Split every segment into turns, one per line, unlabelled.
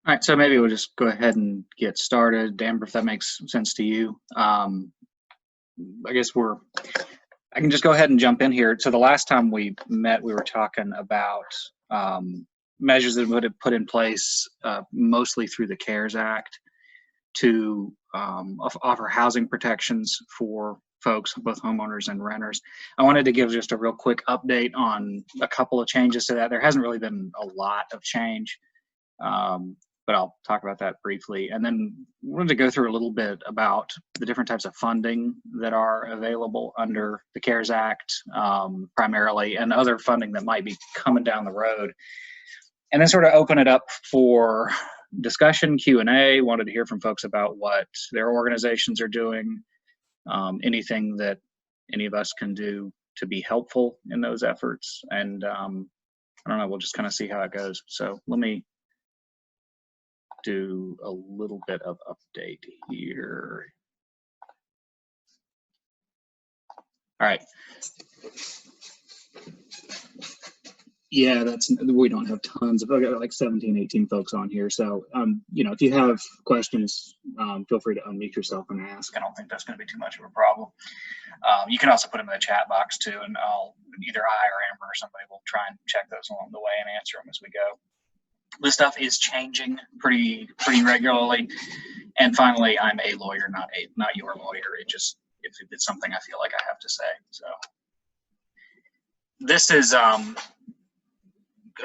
All right, so maybe we'll just go ahead and get started. Amber, if that makes sense to you. I guess I can just go ahead and jump in here. So the last time we met, we were talking about measures that would have put in place mostly through the CARES Act to offer housing protections for folks, both homeowners and renters. I wanted to give just a real quick update on a couple of changes to that. There hasn't really been a lot of change, but I'll talk about that briefly. And then I wanted to go through a little bit about the different types of funding that are available under the CARES Act, primarily, and other funding that might be coming down the road. And then sort of open it up for discussion, Q&A. Wanted to hear from folks about what their organizations are doing, anything that any of us can do to be helpful in those efforts. And I don't know, we'll just kind of see how it goes. So let me do a little bit of update here. All right. Yeah, we don't have tons of, I've got like 17, 18 folks on here. So, if you have questions, feel free to unmute yourself and ask. I don't think that's going to be too much of a problem. You can also put them in the chat box too, and either I or Amber or somebody will try and check those along the way and answer them as we go. This stuff is changing pretty regularly. And finally, I'm a lawyer, not your lawyer. If it's something I feel like I have to say. So this is a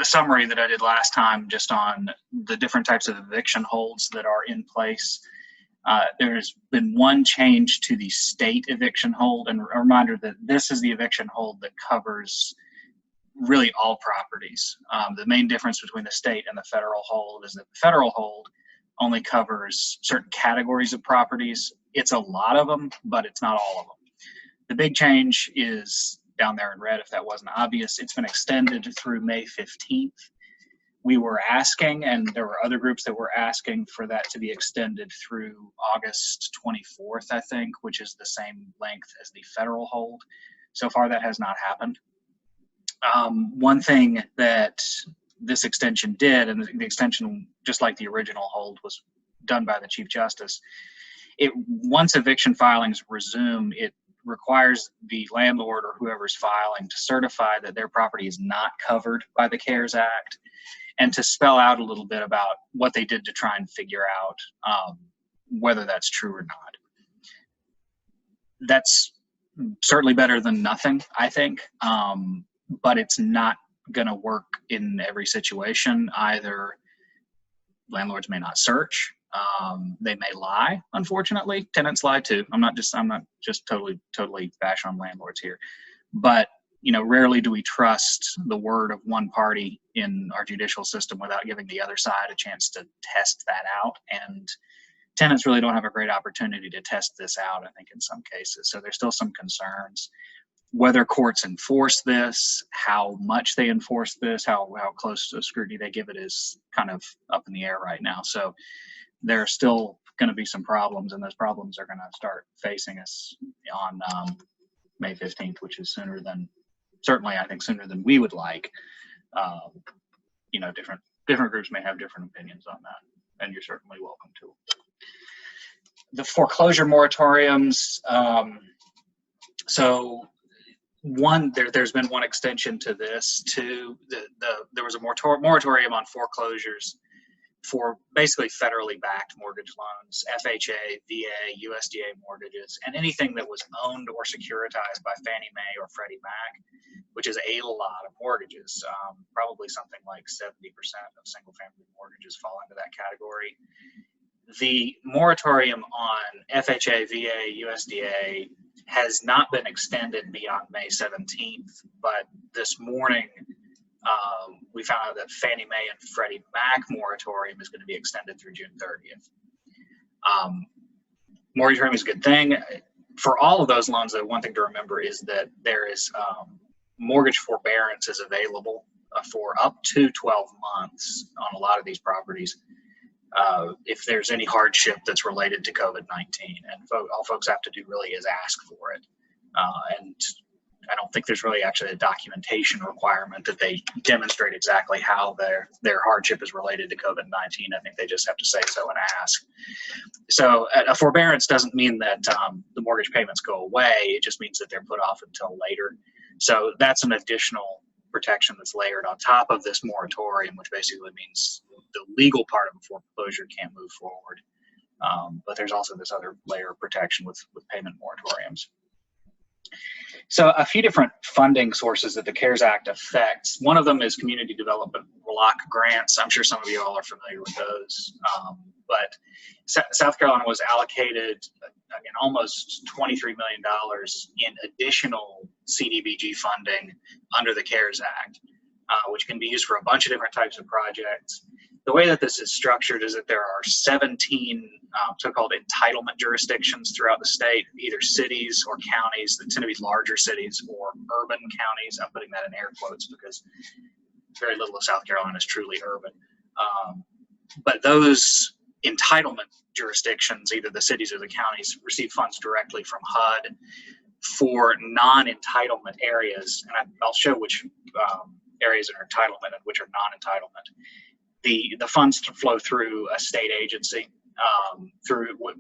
summary that I did last time just on the different types of eviction holds that are in place. There's been one change to the state eviction hold, and a reminder that this is the eviction hold that covers really all properties. The main difference between the state and the federal hold is that the federal hold only covers certain categories of properties. It's a lot of them, but it's not all of them. The big change is down there in red, if that wasn't obvious. It's been extended through May 15th. We were asking, and there were other groups that were asking for that to be extended through August 24th, I think, which is the same length as the federal hold. So far, that has not happened. One thing that this extension did, and the extension, just like the original hold, was done by the Chief Justice. Once eviction filings resume, it requires the landlord or whoever's filing to certify that their property is not covered by the CARES Act, and to spell out a little bit about what they did to try and figure out whether that's true or not. That's certainly better than nothing, I think, but it's not going to work in every situation. Either landlords may not search, they may lie. Unfortunately, tenants lie too. I'm not just totally bash on landlords here, but rarely do we trust the word of one party in our judicial system without giving the other side a chance to test that out. And tenants really don't have a great opportunity to test this out, I think, in some cases. So there's still some concerns. Whether courts enforce this, how much they enforce this, how close to scrutiny they give it is kind of up in the air right now. So there are still going to be some problems, and those problems are going to start facing us on May 15th, which is certainly I think sooner than we would like. Different groups may have different opinions on that, and you're certainly welcome to. The foreclosure moratoriums. There's been one extension to this too. There was a moratorium on foreclosures for basically federally backed mortgage loans, FHA, VA, USDA mortgages, and anything that was owned or securitized by Fannie Mae or Freddie Mac, which is a lot of mortgages. Probably something like 70% of single-family mortgages fall into that category. The moratorium on FHA, VA, USDA has not been extended beyond May 17th, but this morning we found out that Fannie Mae and Freddie Mac moratorium is going to be extended through June 30th. Moratorium is a good thing. For all of those loans, though, one thing to remember is that there is mortgage forbearance is available for up to 12 months on a lot of these properties. If there's any hardship that's related to COVID-19, and all folks have to do really is ask for it. And I don't think there's really actually a documentation requirement that they demonstrate exactly how their hardship is related to COVID-19. I think they just have to say so and ask. So a forbearance doesn't mean that the mortgage payments go away. It just means that they're put off until later. So that's an additional protection that's layered on top of this moratorium, which basically means the legal part of a foreclosure can't move forward. But there's also this other layer of protection with payment moratoriums. So a few different funding sources that the CARES Act affects. One of them is community development block grants. I'm sure some of you all are familiar with those. But South Carolina was allocated, again, almost $23 million in additional CDBG funding under the CARES Act, which can be used for a bunch of different types of projects. The way that this is structured is that there are 17 so-called entitlement jurisdictions throughout the state, either cities or counties that tend to be larger cities or urban counties. I'm putting that in air quotes because very little of South Carolina is truly urban. But those entitlement jurisdictions, either the cities or the counties, receive funds directly from HUD for non-entitlement areas. And I'll show which areas are entitlement and which are non-entitlement. The funds to flow through a state agency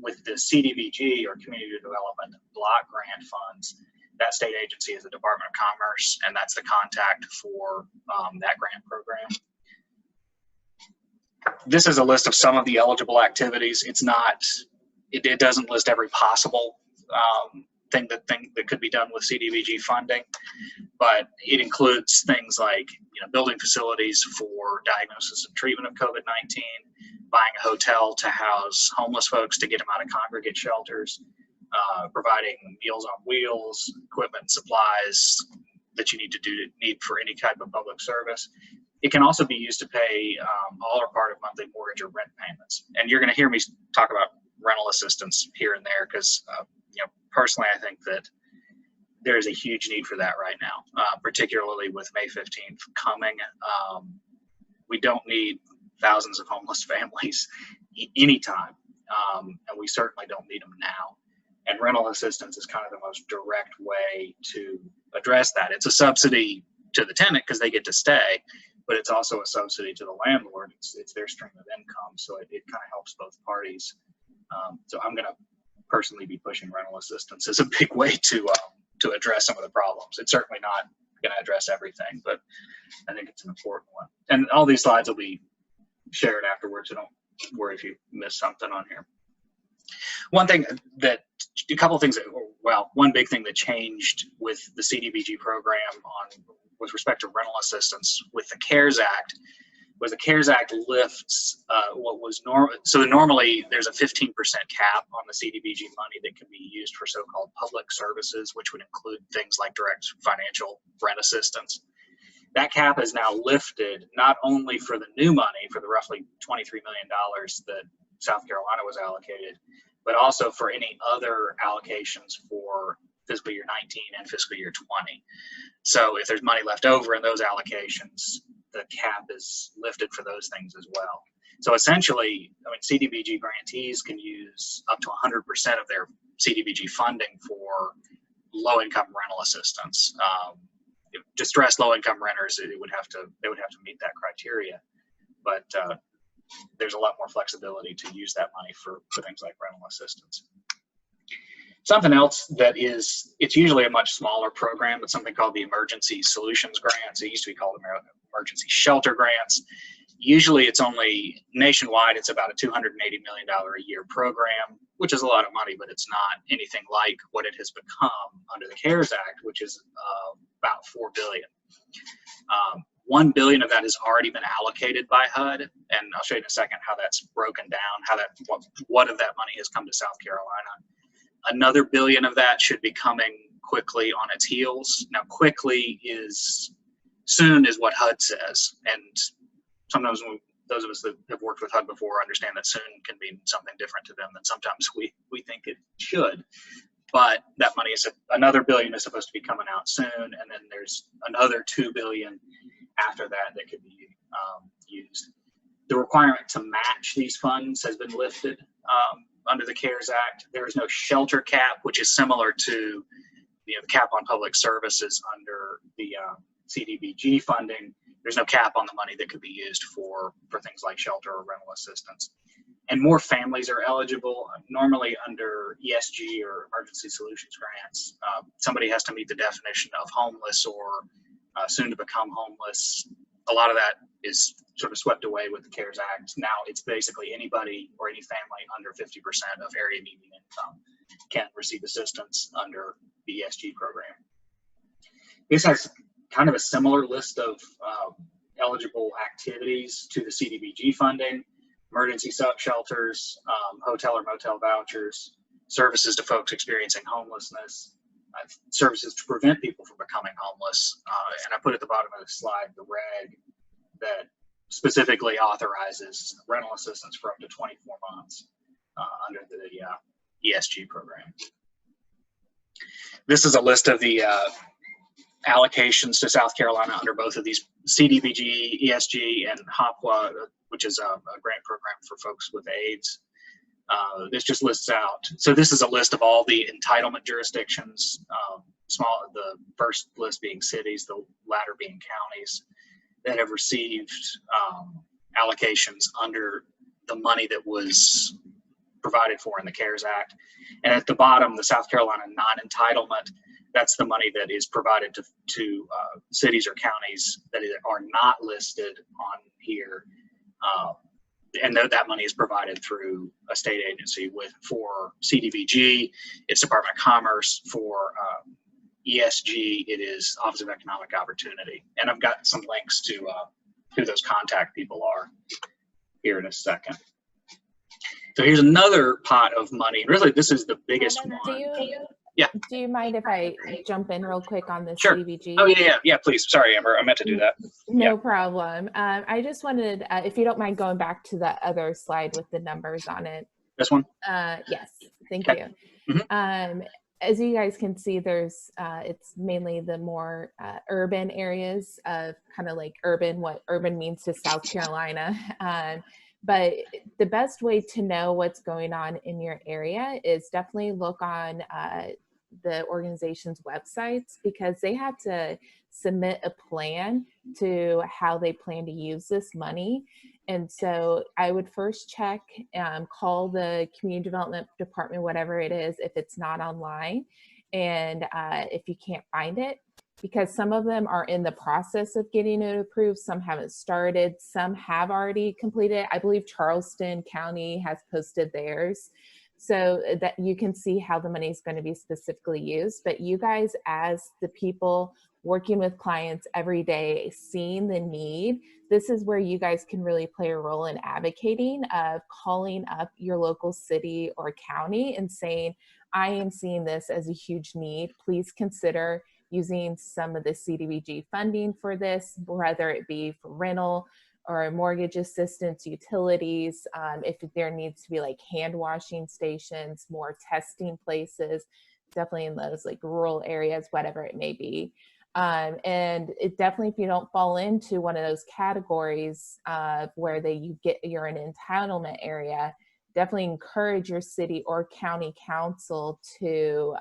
with the CDBG or Community Development Block Grant funds. That state agency is the Department of Commerce, and that's the contact for that grant program. This is a list of some of the eligible activities. It's not, it doesn't list every possible thing that could be done with CDBG funding, but it includes things like building facilities for diagnosis and treatment of COVID-19, buying a hotel to house homeless folks to get them out of congregate shelters, providing Meals on Wheels, equipment and supplies that you need for any type of public service. It can also be used to pay all or part of monthly mortgage or rent payments. And you're going to hear me talk about rental assistance here and there because, personally, I think that there is a huge need for that right now, particularly with May 15th coming. We don't need thousands of homeless families anytime, and we certainly don't need them now. And rental assistance is kind of the most direct way to address that. It's a subsidy to the tenant because they get to stay, but it's also a subsidy to the landlord. It's their stream of income, so it kind of helps both parties. So I'm going to personally be pushing rental assistance as a big way to address some of the problems. It's certainly not going to address everything, but I think it's an important one. And all these slides will be shared afterwards, so don't worry if you miss something on here. One big thing that changed with the CDBG program with respect to rental assistance with the CARES Act was the CARES Act lifts what was normal. So normally there's a 15% cap on the CDBG money that can be used for so-called public services, which would include things like direct financial rent assistance. That cap is now lifted not only for the new money, for the roughly $23 million that South Carolina was allocated, but also for any other allocations for fiscal year 19 and fiscal year 20. So if there's money left over in those allocations, the cap is lifted for those things as well. So essentially, CDBG grantees can use up to 100% of their CDBG funding for low-income rental assistance. Distressed low-income renters, they would have to meet that criteria, but there's a lot more flexibility to use that money for things like rental assistance. Something else it's usually a much smaller program, but something called the Emergency Solutions Grants. It used to be called Emergency Shelter Grants. Usually it's only nationwide, it's about a $280 million a year program, which is a lot of money, but it's not anything like what it has become under the CARES Act, which is about $4 billion. $1 billion of that has already been allocated by HUD, and I'll show you in a second how that's broken down, what of that money has come to South Carolina. Another $1 billion of that should be coming quickly on its heels. Now, soon is what HUD says, and sometimes those of us that have worked with HUD before understand that soon can mean something different to them than sometimes we think it should. But that money another $1 billion is supposed to be coming out soon, and then there's another $2 billion after that could be used. The requirement to match these funds has been lifted under the CARES Act. There is no shelter cap, which is similar to the cap on public services under the CDBG funding. There's no cap on the money that could be used for things like shelter or rental assistance. And more families are eligible. Normally under ESG or emergency solutions grants, somebody has to meet the definition of homeless or soon to become homeless. A lot of that is sort of swept away with the CARES Act. Now it's basically anybody or any family under 50% of area median income can receive assistance under the ESG program. This has kind of a similar list of eligible activities to the CDBG funding: emergency shelters, hotel or motel vouchers, services to folks experiencing homelessness, services to prevent people from becoming homeless. And I put at the bottom of the slide the reg that specifically authorizes rental assistance for up to 24 months under the ESG program. This is a list of the allocations to South Carolina under both of these: CDBG, ESG, and HOPWA, which is a grant program for folks with AIDS. This just lists out. So this is a list of all the entitlement jurisdictions, the first list being cities, the latter being counties, that have received allocations under the money that was provided for in the CARES Act. And at the bottom, the South Carolina non-entitlement, that's the money that is provided to cities or counties that are not listed on here. And that money is provided through a state agency. For CDBG, it's Department of Commerce. For ESG, it is Office of Economic Opportunity. And I've got some links to who those contact people are here in a second. So here's another pot of money. Really, this is the biggest one.
Do you mind if I jump in real quick on the
Sure.
CDBG?
Oh, yeah, please. Sorry, Amber, I meant to do that.
No problem. I just wanted, if you don't mind going back to the other slide with the numbers on it.
This one?
Yes, thank
Okay.
you. Mm-hmm. As you guys can see, there's, it's mainly the more urban areas of kind of like what urban means to South Carolina. But the best way to know what's going on in your area is definitely look on the organization's websites, because they have to submit a plan to how they plan to use this money. And so I would first check, call the community development department, whatever it is, if it's not online, and if you can't find it, because some of them are in the process of getting it approved. Some haven't started. Some have already completed. I believe Charleston County has posted theirs, so that you can see how the money is going to be specifically used. But you guys, as the people working with clients every day, seeing the need, this is where you guys can really play a role in advocating, of calling up your local city or county and saying, I am seeing this as a huge need. Please consider using some of the CDBG funding for this, whether it be for rental or mortgage assistance, utilities, if there needs to be like hand washing stations, more testing places, definitely in those like rural areas, whatever it may be. And it definitely, if you don't fall into one of those categories where you're an entitlement area, definitely encourage your city or county council to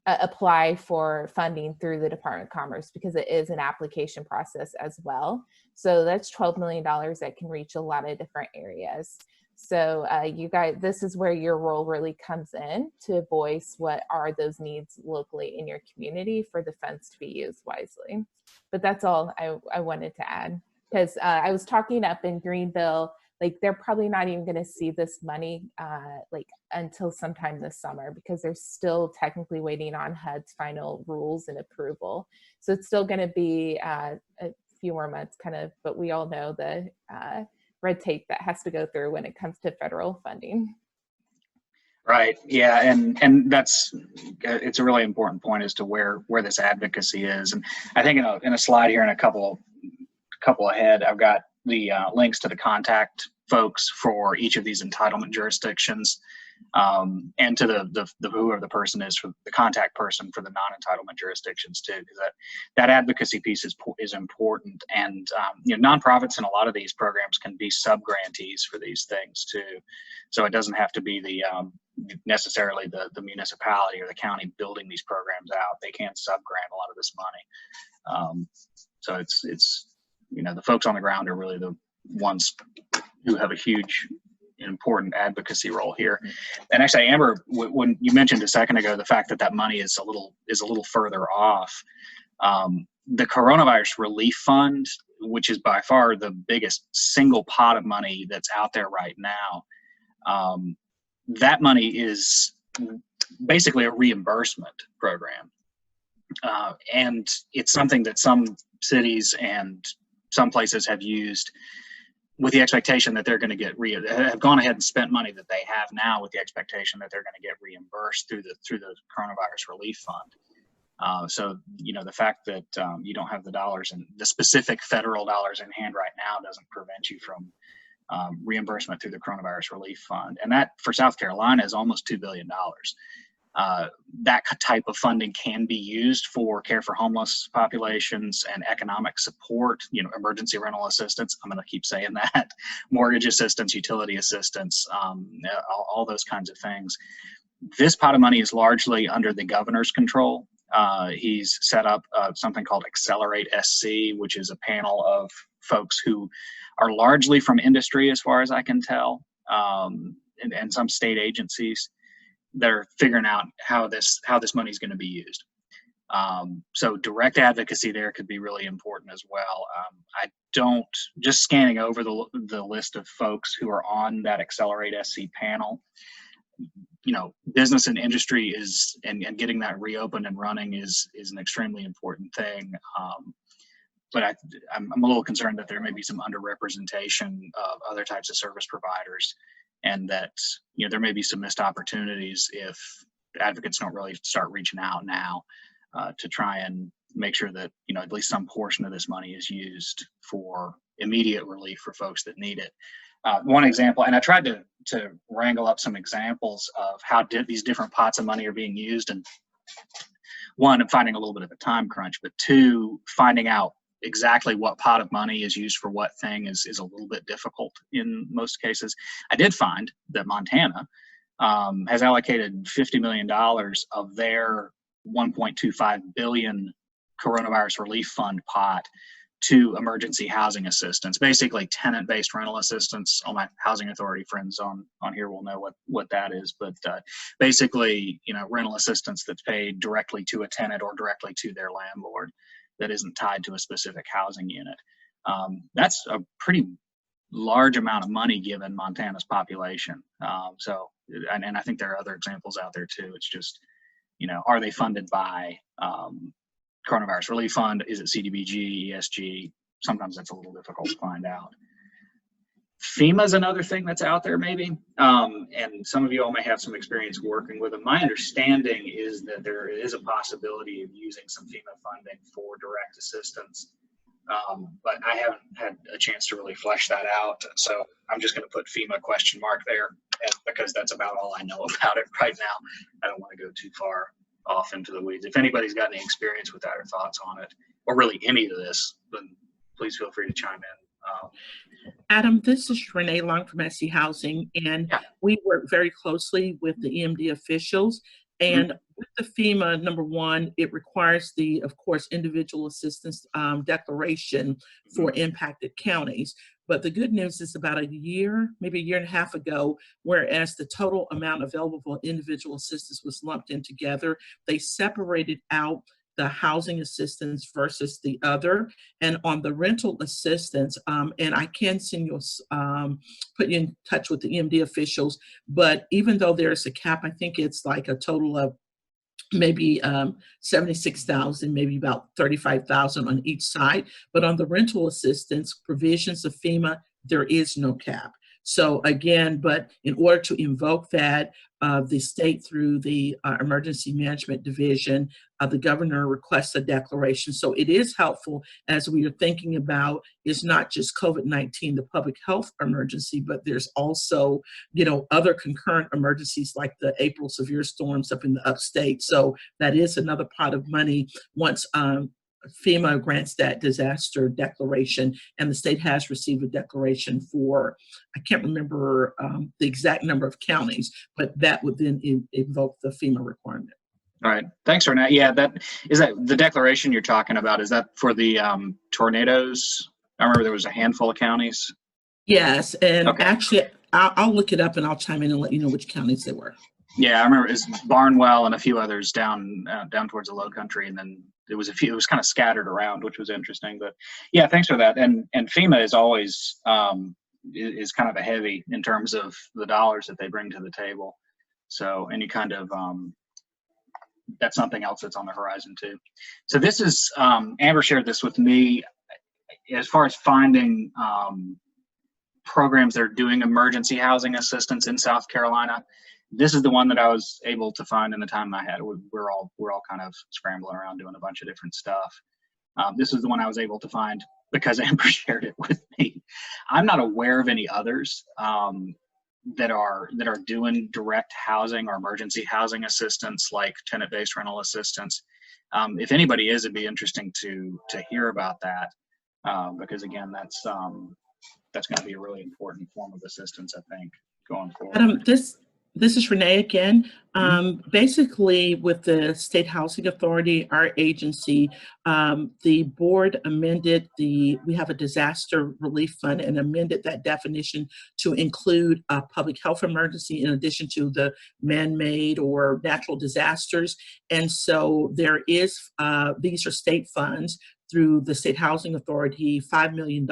apply for funding through the Department of Commerce, because it is an application process as well. So that's $12 million that can reach a lot of different areas. So you guys, this is where your role really comes in, to voice what are those needs locally in your community for the funds to be used wisely. But that's all I wanted to add, because I was talking up in Greenville, like they're probably not even going to see this money like until sometime this summer, because they're still technically waiting on HUD's final rules and approval. So it's still going to be a few more months kind of, but we all know the red tape that has to go through when it comes to federal funding.
Right. Yeah. And it's a really important point as to where this advocacy is. And I think in a slide here in a couple ahead, I've got the links to the contact folks for each of these entitlement jurisdictions. and to the whoever the person is, for the contact person for the non-entitlement jurisdictions too, because that advocacy piece is important. And nonprofits in a lot of these programs can be sub-grantees for these things too, so it doesn't have to be the necessarily the municipality or the county building these programs out. They can sub-grant a lot of this money. So it's the folks on the ground are really the ones who have a huge important advocacy role here. And actually, Amber, when you mentioned a second ago the fact that money is a little further off, the coronavirus relief fund, which is by far the biggest single pot of money that's out there right now, that money is basically a reimbursement program, and it's something that some cities and some places have used with the expectation that they're going to get have gone ahead and spent money that they have now with the expectation that they're going to get reimbursed through the coronavirus relief fund. So the fact that you don't have the dollars and the specific federal dollars in hand right now doesn't prevent you from reimbursement through the coronavirus relief fund, and that for South Carolina is almost $2 billion. That type of funding can be used for care for homeless populations and economic support, emergency rental assistance. I'm going to keep saying that, mortgage assistance, utility assistance, all those kinds of things. This pot of money is largely under the governor's control. He's set up something called Accelerate SC, which is a panel of folks who are largely from industry, as far as I can tell, and some state agencies. They're figuring out how this money is going to be used. So direct advocacy there could be really important as well. I don't, just scanning over the list of folks who are on that Accelerate SC panel, business and industry is, and getting that reopened and running is an extremely important thing. But I'm a little concerned that there may be some underrepresentation of other types of service providers, and that there may be some missed opportunities if advocates don't really start reaching out now to try and make sure that at least some portion of this money is used for immediate relief for folks that need it. One example, and I tried to wrangle up some examples of how these different pots of money are being used, and one, I'm finding a little bit of a time crunch, but two, finding out exactly what pot of money is used for what thing is a little bit difficult in most cases. I did find that Montana has allocated $50 million of their $1.25 billion coronavirus relief fund pot to emergency housing assistance, basically tenant-based rental assistance. All my housing authority friends on here will know what that is, but basically, rental assistance that's paid directly to a tenant or directly to their landlord, that isn't tied to a specific housing unit. That's a pretty large amount of money given Montana's population. And I think there are other examples out there too. It's just, are they funded by Coronavirus Relief Fund? Is it CDBG, ESG? Sometimes that's a little difficult to find out. FEMA is another thing that's out there maybe, and some of you all may have some experience working with them. My understanding is that there is a possibility of using some FEMA funding for direct assistance, but I haven't had a chance to really flesh that out, so I'm just going to put FEMA ? There, because that's about all I know about it right now. I don't want to go too far off into the weeds. If anybody's got any experience with that or thoughts on it, or really any of this, then please feel free to chime in.
Adam, this is Renee Long from SC Housing, and we work very closely with the EMD officials. And with the FEMA, number one, it requires of course, individual assistance declaration for impacted counties. But the good news is about a year, maybe a year and a half ago, whereas the total amount available for individual assistance was lumped in together, they separated out the housing assistance versus the other. And on the rental assistance, and I can send you, put you in touch with the EMD officials, but even though there's a cap, I think it's like a total of maybe 76,000, maybe about 35,000 on each side. But on the rental assistance provisions of FEMA, there is no cap. So again, but in order to invoke that, the state through the Emergency Management Division, the governor requests a declaration. So it is helpful as we are thinking about, it's not just COVID-19, the public health emergency, but there's also, you know, other concurrent emergencies like the April severe storms up in the upstate. So that is another pot of money once FEMA grants that disaster declaration, and the state has received a declaration for, I can't remember the exact number of counties, but that would then invoke the FEMA requirement.
All right, thanks, Renee. Yeah, that the declaration you're talking about. Is that for the tornadoes? I remember there was a handful of counties.
Yes, and
okay.
Actually, I'll look it up and I'll chime in and let you know which counties they were.
Yeah, I remember it was Barnwell and a few others down towards the Low Country, and then it was kind of scattered around, which was interesting. But yeah, thanks for that. And FEMA is always is kind of a heavy in terms of the dollars that they bring to the table. So any kind of that's something else that's on the horizon too. So this is Amber shared this with me as far as finding programs that are doing emergency housing assistance in South Carolina. This is the one that I was able to find in the time I had. We're all kind of scrambling around doing a bunch of different stuff. This is the one I was able to find because Amber shared it with me. I'm not aware of any others that are doing direct housing or emergency housing assistance like tenant-based rental assistance. If anybody is, it'd be interesting to hear about that because again, that's going to be a really important form of assistance, I think, going forward.
Adam, this is Renee again. Basically, with the State Housing Authority, our agency, the board amended we have a disaster relief fund and amended that definition to include a public health emergency in addition to the man-made or natural disasters. And so there is, these are state funds. Through the State Housing Authority, $5 million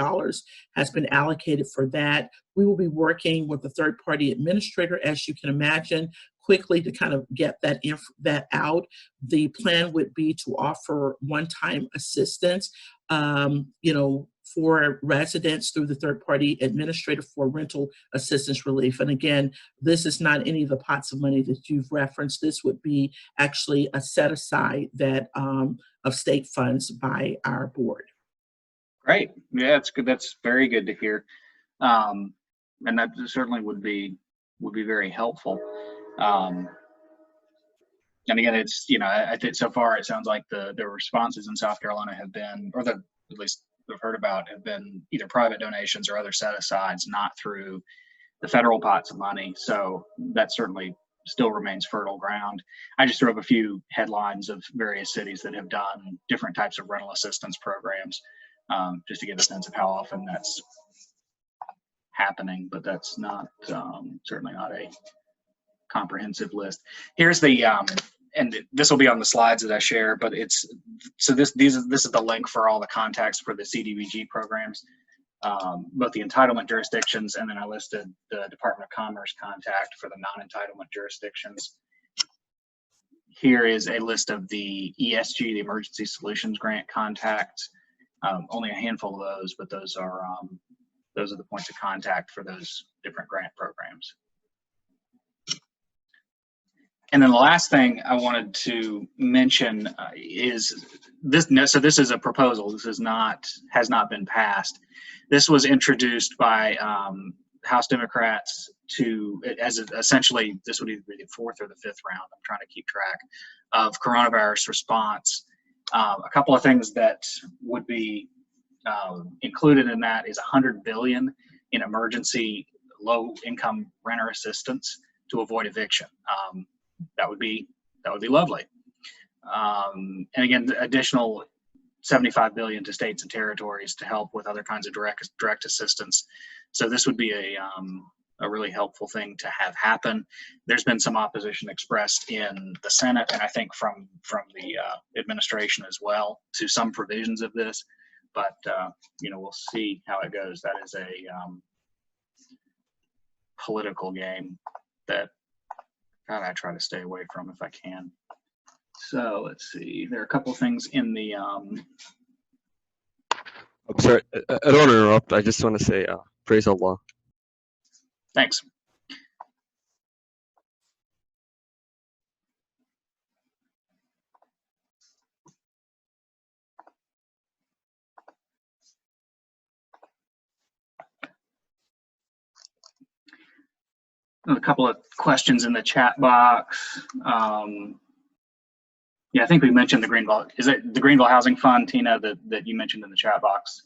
has been allocated for that. We will be working with a third-party administrator, as you can imagine, quickly to kind of get that out. The plan would be to offer one-time assistance, you know, for residents through the third-party administrator for rental assistance relief. And again, this is not any of the pots of money that you've referenced. This would be actually a set aside that of state funds by our board.
Great. Yeah, that's good. That's very good to hear. And that certainly would be very helpful. And again, it's, you know, I think so far it sounds like the responses in South Carolina have been, or at least we've heard about, have been either private donations or other set-asides, not through the federal pots of money. So that certainly still remains fertile ground. I just threw up a few headlines of various cities that have done different types of rental assistance programs, just to get a sense of how often that's happening, but that's not certainly not a comprehensive list. Here's the and this will be on the slides that I share, but it's so this is the link for all the contacts for the CDBG programs, both the entitlement jurisdictions, and then I listed the Department of Commerce contact for the non-entitlement jurisdictions. Here is a list of the ESG, the Emergency Solutions Grant contacts. Only a handful of those, but those are the points of contact for those different grant programs. And then the last thing I wanted to mention is this. So this is a proposal. This has not been passed. This was introduced by House Democrats as essentially, this would either be the fourth or the fifth round. I'm trying to keep track of coronavirus response. A couple of things that would be included in that is $100 billion in emergency low-income renter assistance to avoid eviction. That would be lovely. And again, the additional $75 billion to states and territories to help with other kinds of direct assistance. So this would be a really helpful thing to have happen. There's been some opposition expressed in the Senate, and I think from the administration as well, to some provisions of this. But you know, we'll see how it goes. That is a political game that I try to stay away from if I can. So let's see. There are a couple things in the.
I'm sorry, I don't want to interrupt. I just want to say, praise Allah.
Thanks. A couple of questions in the chat box. Yeah, I think we mentioned the Greenville. Is it the Greenville Housing Fund, Tina, that you mentioned in the chat box?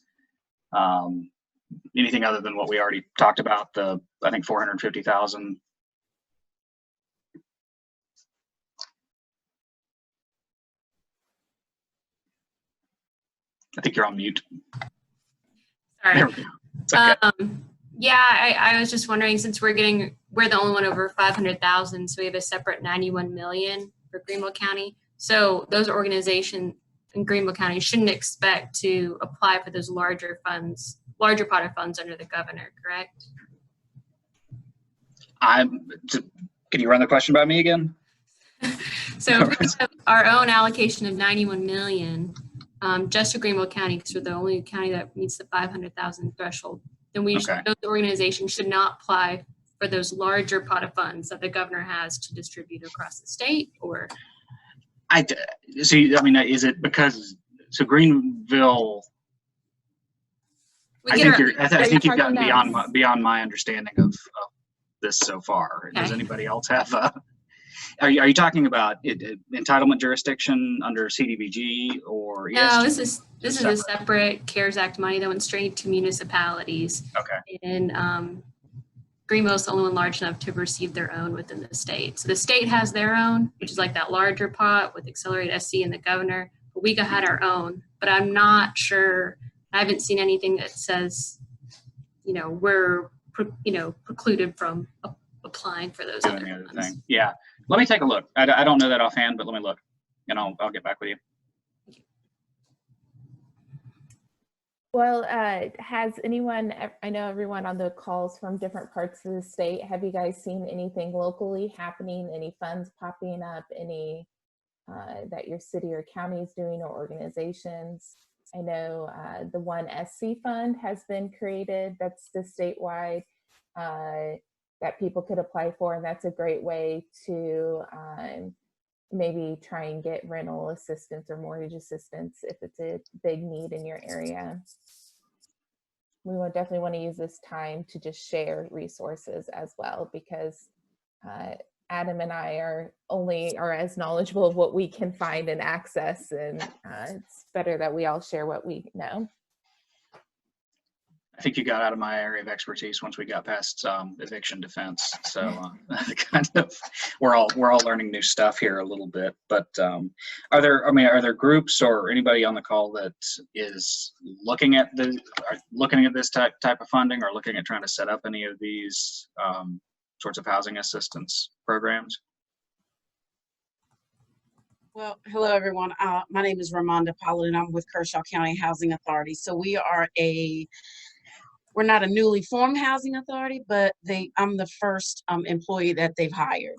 Anything other than what we already talked about? The, I think, 450,000. I think you're on mute.
Sorry.
There we go. It's okay.
Yeah, I was just wondering, since we're the only one over 500,000, so we have a separate 91 million for Greenville County. So those organizations in Greenville County shouldn't expect to apply for those larger funds, larger pot of funds under the governor, correct?
Can you run the question by me again?
So if we have our own allocation of 91 million, just to Greenville County, because we're the only county that meets the 500,000 threshold, then those organizations should not apply for those larger pot of funds that the governor has to distribute across the state, or?
See, I mean, is it because, so Greenville, I think you've gotten beyond my understanding of this so far. Okay. Does anybody else have are you talking about entitlement jurisdiction under CDBG or ESG?
No, this is a separate CARES Act money that went straight to municipalities.
Okay.
And Greenville's the only one large enough to receive their own within the state. So the state has their own, which is like that larger pot with Accelerate SC and the governor. But we had our own, but I'm not sure. I haven't seen anything that says, we're precluded from applying for those other funds.
Yeah, let me take a look. I don't know that offhand, but let me look, and I'll get back with you.
Well, has anyone, I know everyone on the calls from different parts of the state, have you guys seen anything locally happening, any funds popping up, any that your city or county is doing, or organizations? I know the One SC Fund has been created, that's the statewide, that people could apply for, and that's a great way to maybe try and get rental assistance or mortgage assistance if it's a big need in your area. We would definitely want to use this time to just share resources as well, because Adam and I are as knowledgeable of what we can find and access, and it's better that we all share what we know.
I think you got out of my area of expertise once we got past eviction defense. So kind of we're all learning new stuff here a little bit. But are there groups or anybody on the call that is looking at this type of funding, or looking at trying to set up any of these sorts of housing assistance programs?
Well, hello everyone. My name is Ramonda Pollard, and I'm with Kershaw County Housing Authority. So we're not a newly formed housing authority, but I'm the first employee that they've hired.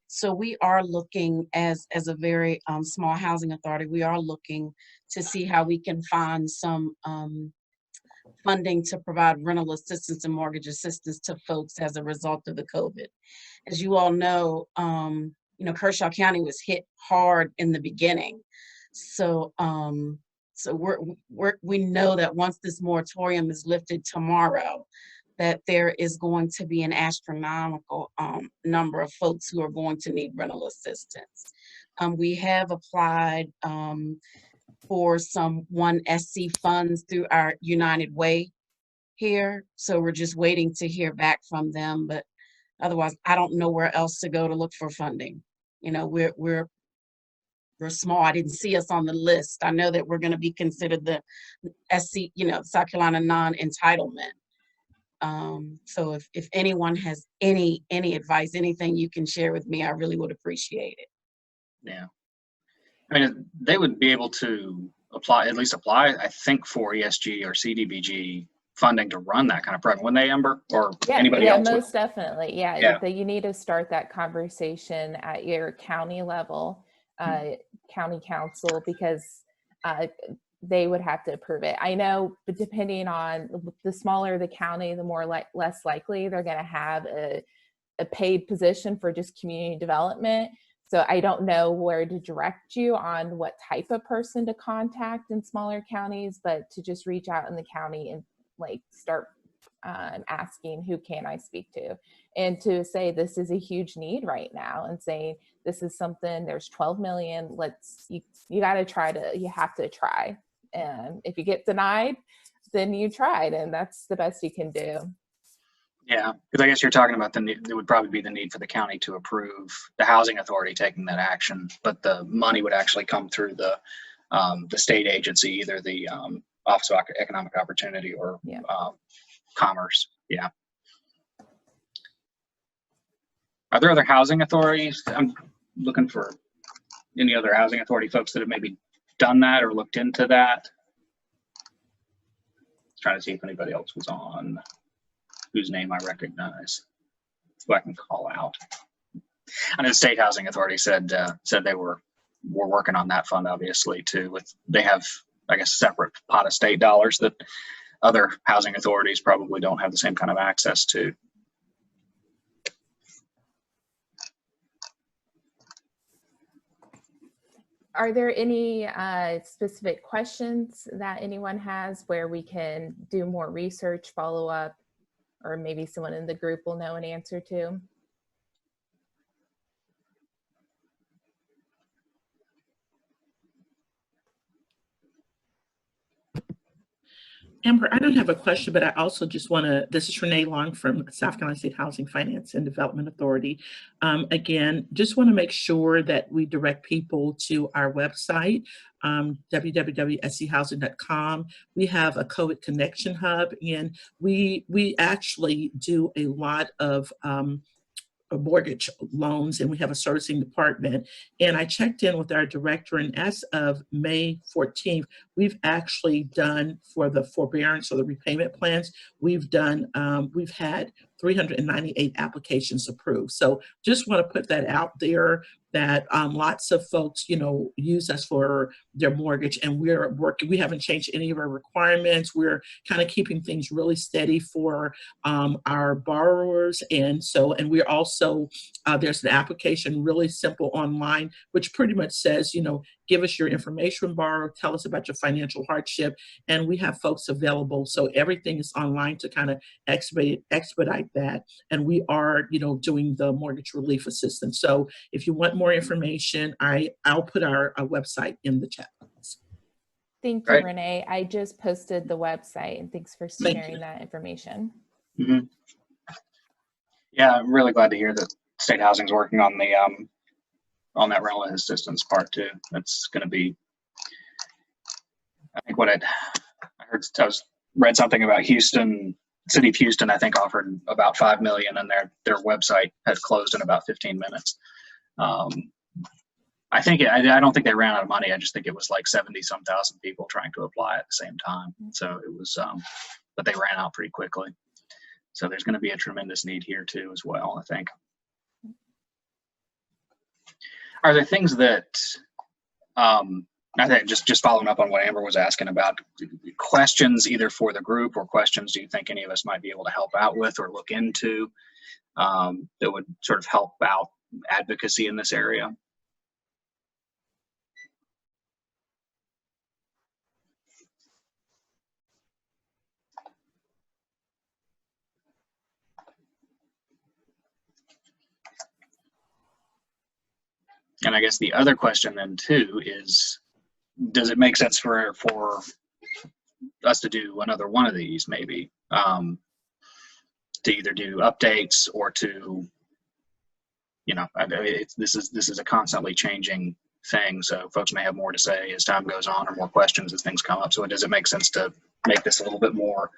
So we are looking, as a very small housing authority, we are looking to see how we can find some funding to provide rental assistance and mortgage assistance to folks as a result of the COVID. As you all know, Kershaw County was hit hard in the beginning. So we know that once this moratorium is lifted tomorrow, that there is going to be an astronomical number of folks who are going to need rental assistance. We have applied for some One SC funds through our United Way here. So we're just waiting to hear back from them, but otherwise I don't know where else to go to look for funding. We're small. I didn't see us on the list. I know that we're going to be considered the SC, South Carolina non-entitlement. So if anyone has any advice, anything you can share with me, I really would appreciate it.
Yeah. I mean, they would be able to apply, I think, for ESG or CDBG funding to run that kind of program, wouldn't they, Amber? Or anybody else?
Yeah, most definitely. Yeah. You need to start that conversation at your county level, county council, because they would have to approve it. I know, but depending on the smaller the county, the more less likely they're going to have a paid position for just community development. So I don't know where to direct you on what type of person to contact in smaller counties, but to just reach out in the county and like start asking, who can I speak to? And to say this is a huge need right now, and saying this is something, there's 12 million, you got to try to, you have to try. And if you get denied, then you tried, and that's the best you can do.
Yeah, because I guess you're talking about the need, there would probably be the need for the county to approve the housing authority taking that action, but the money would actually come through the state agency, either the Office of Economic Opportunity or Commerce. Yeah. Are there other housing authorities? I'm looking for any other housing authority folks that have maybe done that or looked into that. Trying to see if anybody else was on whose name I recognize, who I can call out. I know the State Housing Authority said they were working on that fund, obviously, too. They have, I guess, a separate pot of state dollars that other housing authorities probably don't have the same kind of access to.
Are there any specific questions that anyone has where we can do more research, follow up, or maybe someone in the group will know an answer to?
Amber, I don't have a question, but I also just want to, this is Renee Long from South Carolina State Housing Finance and Development Authority. Again, just want to make sure that we direct people to our website, www.schousing.com. We have a COVID Connection Hub, and we actually do a lot of mortgage loans, and we have a servicing department. And I checked in with our director, and as of May 14th, we've actually done, for the forbearance or the repayment plans, we've had 398 applications approved. So just want to put that out there, that lots of folks, use us for their mortgage, and we're working, we haven't changed any of our requirements. We're kind of keeping things really steady for our borrowers. And we're also, there's an application, really simple online, which pretty much says, give us your information, borrow, tell us about your financial hardship, and we have folks available. So everything is online to kind of expedite that. And we are, doing the mortgage relief assistance. So if you want more information, I'll put our website in the chat box.
Thank you, Renee. I just posted the website, and thanks for sharing that information.
Mm-hmm. Yeah, I'm really glad to hear that State Housing's working on the on that rental assistance part too. That's going to be, I think what I read something about Houston, City of Houston, I think offered about $5 million, and their website had closed in about 15 minutes. I don't think they ran out of money. I just think it was like 70-some thousand people trying to apply at the same time. So it was, but they ran out pretty quickly. So there's going to be a tremendous need here too, as well, I think. Are there things that, I think just following up on what Amber was asking about, questions either for the group or questions do you think any of us might be able to help out with or look into that would sort of help out advocacy in this area? And I guess the other question then too is, does it make sense for us to do another one of these maybe, to either do updates or to, this is a constantly changing thing. So folks may have more to say as time goes on, or more questions as things come up. So does it make sense to make this a little bit more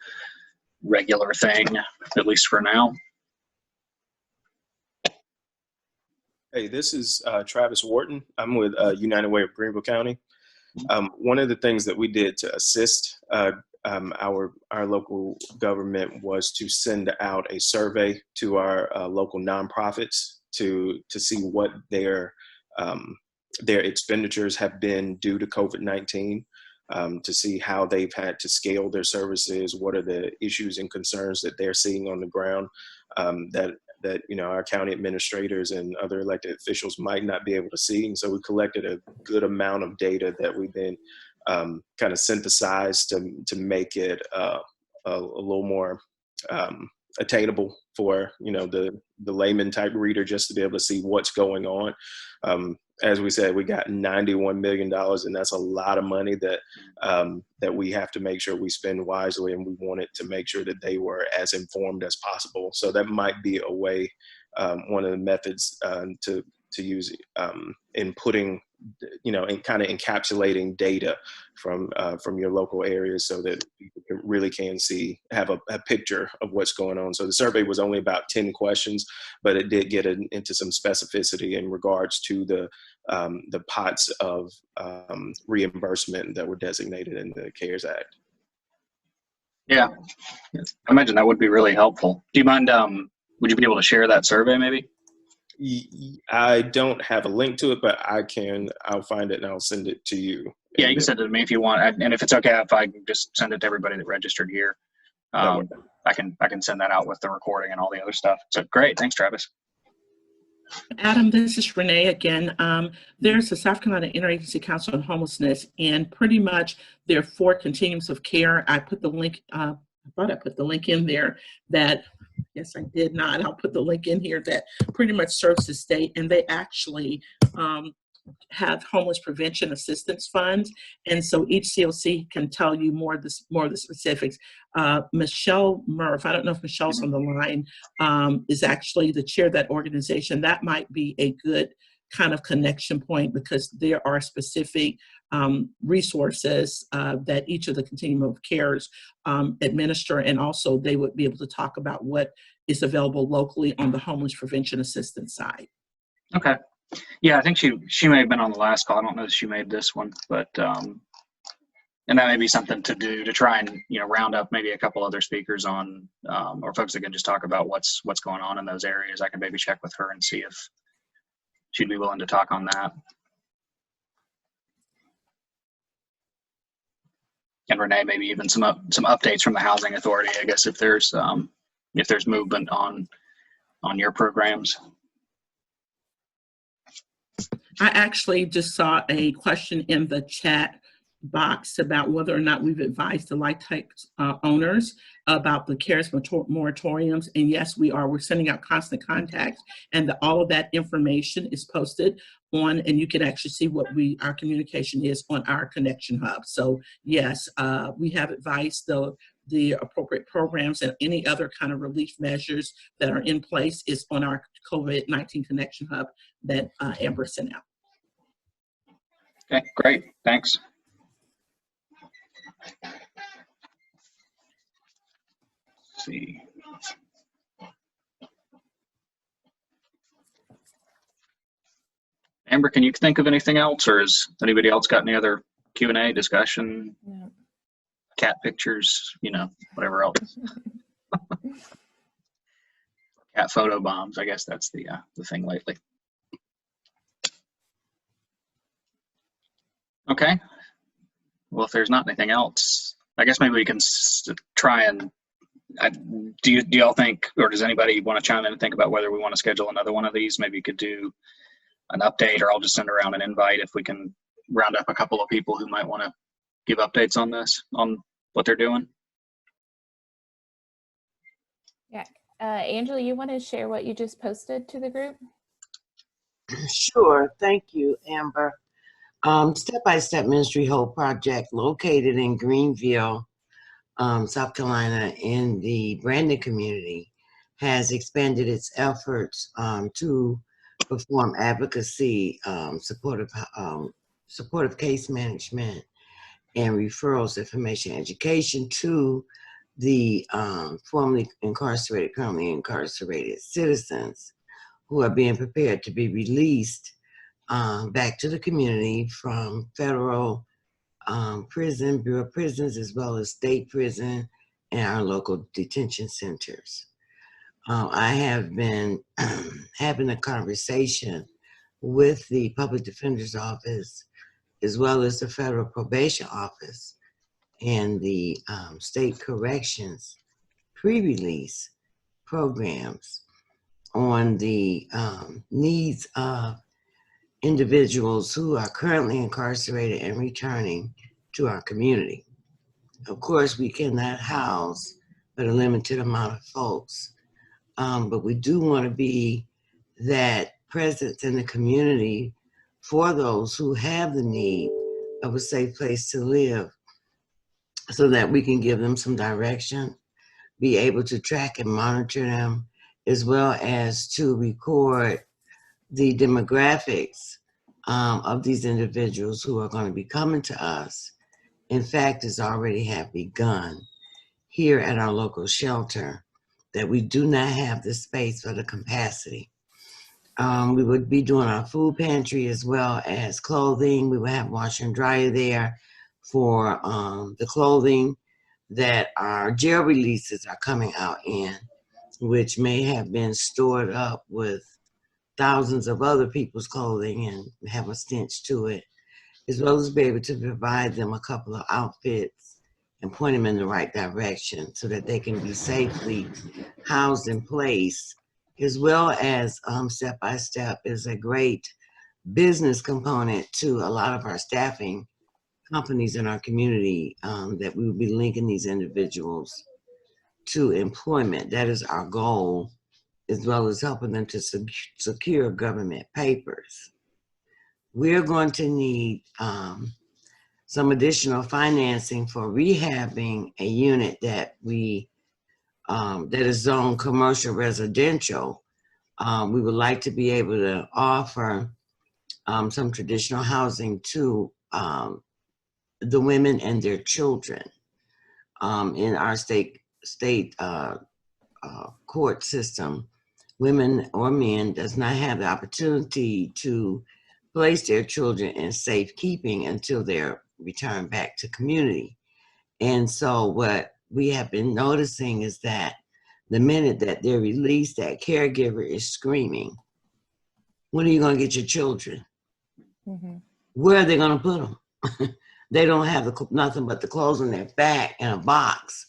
regular thing, at least for now?
Hey, this is Travis Wharton. I'm with United Way of Greenville County. One of the things that we did to assist our local government was to send out a survey to our local nonprofits to see what their expenditures have been due to COVID-19. to see how they've had to scale their services, what are the issues and concerns that they're seeing on the ground, that our county administrators and other elected officials might not be able to see. And so we collected a good amount of data that we then kind of synthesized to make it a little more attainable for the layman type reader, just to be able to see what's going on. As we said, we got $91 million, and that's a lot of money that we have to make sure we spend wisely, and we wanted to make sure that they were as informed as possible. So that might be a way, one of the methods to use in putting, in kind of encapsulating data from your local areas, so that people really can have a picture of what's going on. So the survey was only about 10 questions, but it did get into some specificity in regards to the pots of reimbursement that were designated in the CARES Act.
Yeah, I imagine that would be really helpful. Do you mind, would you be able to share that survey maybe?
I don't have a link to it, but I'll find it and I'll send it to you.
Yeah, you can send it to me if you want. And if it's okay, if I can just send it to everybody that registered here, I can send that out with the recording and all the other stuff. So great. Thanks, Travis.
Adam, this is Renee again. There's the South Carolina Interagency Council on Homelessness, and pretty much there are 4 continuums of care. I put the link, I thought I put the link in there that, yes, I did not. I'll put the link in here that pretty much serves the state, and they actually have homeless prevention assistance funds. And so each COC can tell you more of the specifics. Michelle Murph, I don't know if Michelle's on the line, is actually the chair of that organization. That might be a good kind of connection point, because there are specific resources that each of the continuum of cares administer, and also they would be able to talk about what is available locally on the homeless prevention assistance side.
Okay. Yeah, I think she may have been on the last call. I don't know if she made this one, but and that may be something to do to try and round up maybe a couple other speakers on or folks that can just talk about what's going on in those areas. I can maybe check with her and see if she'd be willing to talk on that. And Renee, maybe even some updates from the Housing Authority, I guess, if there's movement on your programs.
I actually just saw a question in the chat box about whether or not we've advised the LIHTC owners about the CARES moratoriums. And yes, we are. We're sending out constant contacts, and all of that information is posted on, and you can actually see what our communication is on our Connection Hub. So yes, we have advised the appropriate programs, and any other kind of relief measures that are in place is on our COVID-19 Connection Hub that Amber sent out.
Okay, great. Thanks. Let's see. Amber, can you think of anything else, or has anybody else got any other Q&A discussion?
Yeah.
Cat pictures, whatever else. Cat photo bombs. I guess that's the thing lately. Okay. Well, if there's not anything else, I guess maybe we can try and. Do y'all think, or does anybody want to chime in and think about whether we want to schedule another one of these? Maybe you could do an update, or I'll just send around an invite if we can round up a couple of people who might want to give updates on this, on what they're doing.
Yeah. Angela, you want to share what you just posted to the group?
Sure. Thank you, Amber. Step-by-Step Ministry Hope Project, located in Greenville, South Carolina, in the Brandon community, has expanded its efforts to perform advocacy, supportive case management, and referrals, information, education to the formerly incarcerated, currently incarcerated citizens who are being prepared to be released back to the community from federal prison, Bureau of Prisons, as well as state prison and our local detention centers. I have been having a conversation with the Public Defender's Office, as well as the Federal Probation Office and the state corrections pre-release programs on the needs of individuals who are currently incarcerated and returning to our community. Of course, we cannot house but a limited amount of folks, but we do want to be that presence in the community for those who have the need of a safe place to live, so that we can give them some direction, be able to track and monitor them, as well as to record the demographics of these individuals who are going to be coming to us. In fact, it's already have begun here at our local shelter, that we do not have the space for the capacity. We would be doing our food pantry as well as clothing. We would have washer and dryer there for the clothing that our jail releases are coming out in, which may have been stored up with thousands of other people's clothing and have a stench to it, as well as be able to provide them a couple of outfits and point them in the right direction so that they can be safely housed in place, as well as Step by Step is a great business component to a lot of our staffing companies in our community, that we will be linking these individuals to employment. That is our goal, as well as helping them to secure government papers. We're going to need some additional financing for rehabbing a unit that that is zoned commercial residential. We would like to be able to offer some traditional housing to the women and their children. In our state court system, women or men does not have the opportunity to place their children in safekeeping until they're returned back to community. And so what we have been noticing is that the minute that they're released, that caregiver is screaming, when are you going to get your children? Mm-hmm. Where are they going to put them? They don't have nothing but the clothes on their back in a box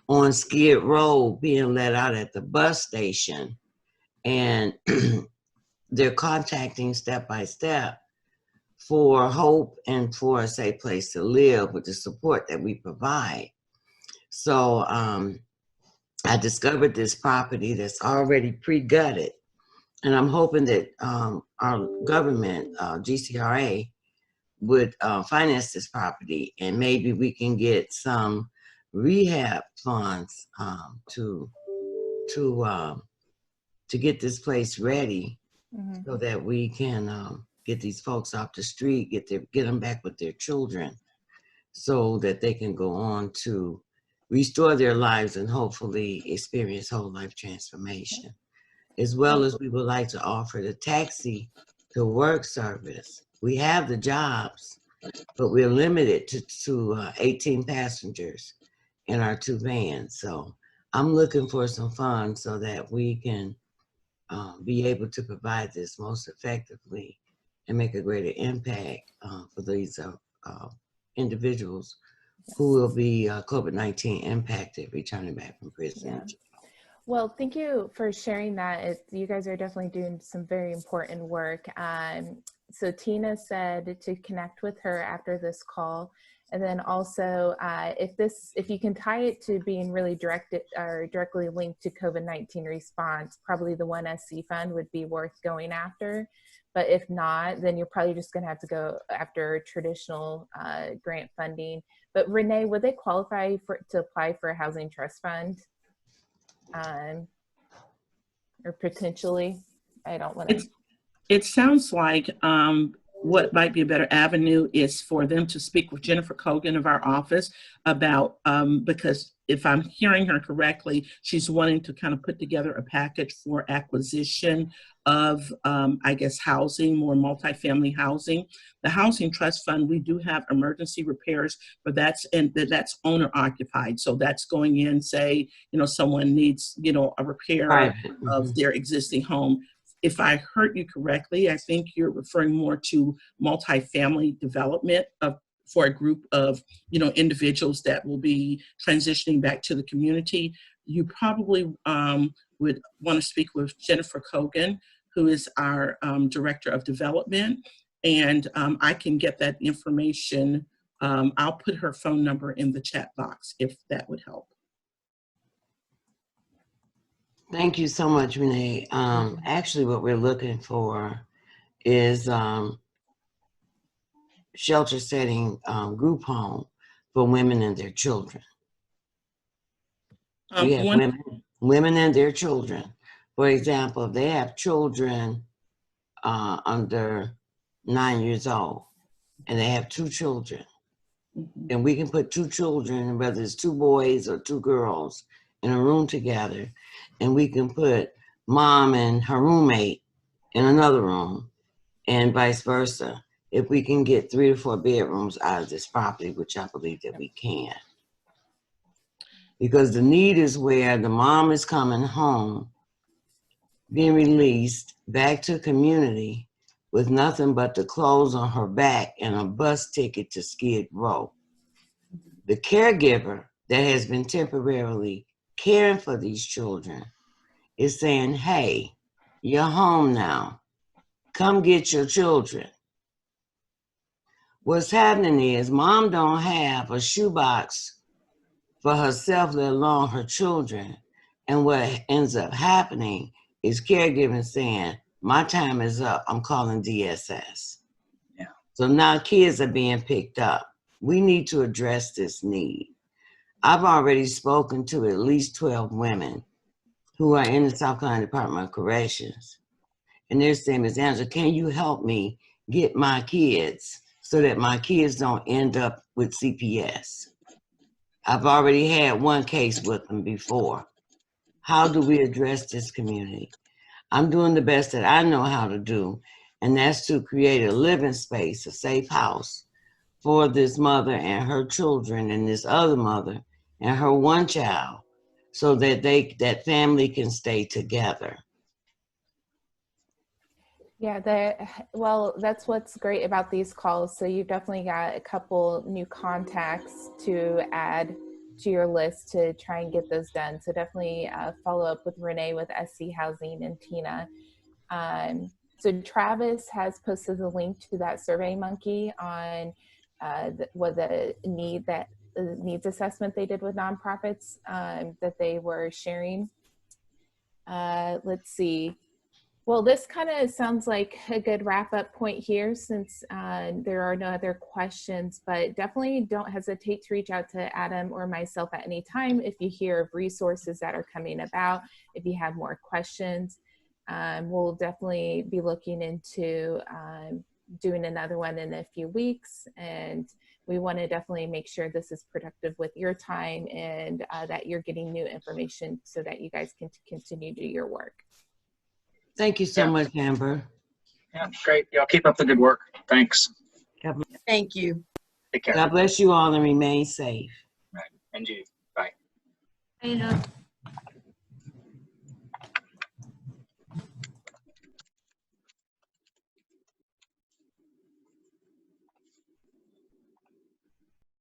on Skid Row, being let out at the bus station. And they're contacting Step by Step for hope and for a safe place to live with the support that we provide. So I discovered this property that's already pre-gutted, and I'm hoping that our government, GCRA, would finance this property, and maybe we can get some rehab funds to get this place ready, mm-hmm. so that we can get these folks off the street, get them back with their children, so that they can go on to restore their lives and hopefully experience whole life transformation. As well as we would like to offer the taxi to work service. We have the jobs, but we're limited to 18 passengers in our 2 vans. So I'm looking for some funds so that we can be able to provide this most effectively and make a greater impact for these individuals who will be COVID-19 impacted returning back from prison.
Yeah. Well, thank you for sharing that. You guys are definitely doing some very important work. So Tina said to connect with her after this call. And then also, if you can tie it to being really directed or directly linked to COVID-19 response, probably the 1SC fund would be worth going after. But if not, then you're probably just going to have to go after traditional grant funding. But Renee, would they qualify to apply for a housing trust fund? Or potentially? I don't want to.
It sounds like what might be a better avenue is for them to speak with Jennifer Kogan of our office about, because if I'm hearing her correctly, she's wanting to kind of put together a package for acquisition of, I guess, housing, more multifamily housing. The Housing Trust Fund, we do have emergency repairs, but that's owner occupied. So that's going in, say, someone needs, a repair of their existing home. if I heard you correctly, I think you're referring more to multifamily development for a group of, individuals that will be transitioning back to the community. You probably would want to speak with Jennifer Kogan, who is our Director of Development, and I can get that information. I'll put her phone number in the chat box if that would help.
Thank you so much, Renee. Actually, what we're looking for is shelter setting group home for women and their children. We have women and their children. For example, if they have children under 9 years old and they have 2 children, then we can put 2 children, whether it's 2 boys or 2 girls, in a room together, and we can put mom and her roommate in another room, and vice versa. If we can get 3 to 4 bedrooms out of this property, which I believe that we can. Because the need is where the mom is coming home, being released back to community with nothing but the clothes on her back and a bus ticket to Skid Row. The caregiver that has been temporarily caring for these children is saying, hey, you're home now. Come get your children. What's happening is mom don't have a shoebox for herself, let alone her children. And what ends up happening is caregiving saying, my time is up, I'm calling DSS.
Yeah.
So now kids are being picked up. We need to address this need. I've already spoken to at least 12 women who are in the South Carolina Department of Corrections. And they're saying, Ms. Angela, can you help me get my kids so that my kids don't end up with CPS? I've already had one case with them before. How do we address this community? I'm doing the best that I know how to do, and that's to create a living space, a safe house for this mother and her children and this other mother and her one child, so that that family can stay together.
Yeah, well, that's what's great about these calls. So you've definitely got a couple new contacts to add to your list to try and get those done. So definitely follow up with Renee with SC Housing and Tina. So Travis has posted the link to that Survey Monkey on the needs assessment they did with nonprofits that they were sharing. Let's see. Well, this kind of sounds like a good wrap-up point here, since there are no other questions, but definitely don't hesitate to reach out to Adam or myself at any time if you hear of resources that are coming about, if you have more questions. We'll definitely be looking into doing another one in a few weeks, and we want to definitely make sure this is productive with your time and that you're getting new information so that you guys can continue to do your work.
Thank you so much, Amber.
Yeah, great. Y'all keep up the good work. Thanks.
Thank you.
Take care.
God bless you all and remain safe.
Right. And you. Bye.
I know.